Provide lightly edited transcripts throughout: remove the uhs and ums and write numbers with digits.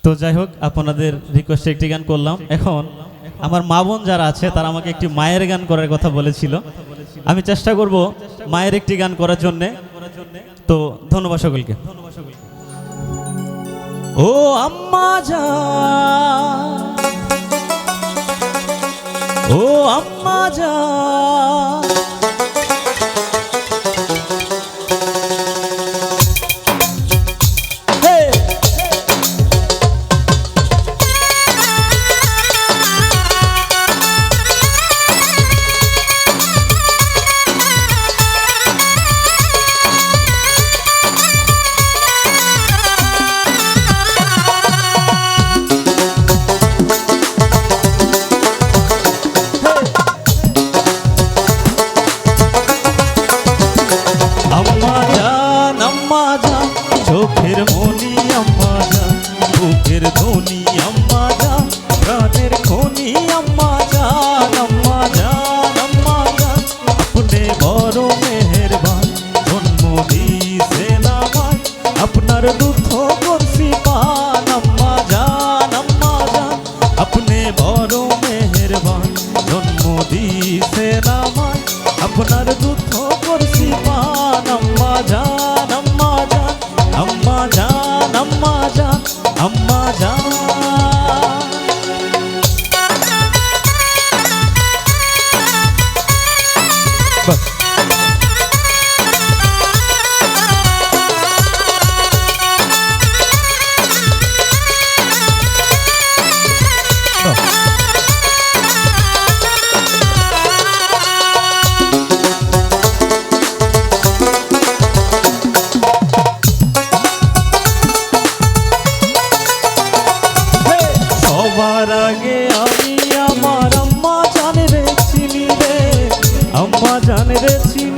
তো যাই হোক, আপনাদের রিকোয়েস্টে একটি গান করলাম। এখন আমার মা বোন যারা আছে তারা আমাকে একটি মায়ের গান করার কথা বলেছিল। আমি চেষ্টা করব মায়ের একটি গান করার জন্য। তো ধন্যবাদ সকলকে। ও আম্মা জান, ও আম্মা জান, চোখের মনি আম্মা জান, বুকের ধ্বনি আম্মা জান, প্রাণের খনি আম্মা জান, আম্মা জান, আম্মা জান, আপনি বড় মেহেরবান, জন্ম দিয়েছেন আমায়, আপনার দুঃখ করছি পান, আম্মা জান, আম্মা জান, আপনি বড় মেহেরবান, জন্ম দিয়েছেন আমায়, আপনার দুঃখ করছি পান, আম্মা জান, আম্মা জান, আম্মা জান, আম্মা জান, আম্মা জান। সবার আগে আমি আমার আম্মা জান রে চিনি রে, আম্মা জান রে চিনি।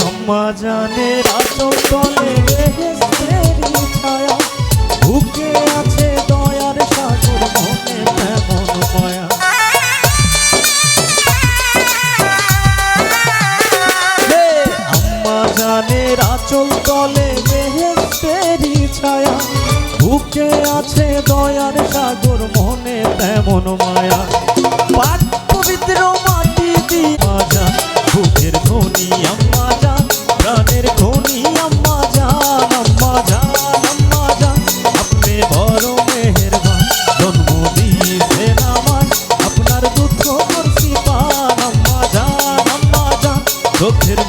আম্মা জানের আঁচল তলে বেহেশতেরই ছায়া, বুকে আছে দয়ার সাগর, মনে তেমন মায়া। আম্মা জানের আঁচল তলে বেহেশতেরই ছায়া, বুকে আছে দয়ার সাগর, মনে তেমন মায়া। পাক পবিত্র মাটি দিয়ে জান, বুকের ধ্বনি আম্মা জান, প্রাণের খনি আম্মা জান, আম্মা জান, আম্মা জান, আপনি বড় মেহেরবান, জন্ম দিয়েছেন আমায়, আপনার দুঃখ করছি পান, আম্মা জান, আম্মা জান, চোখের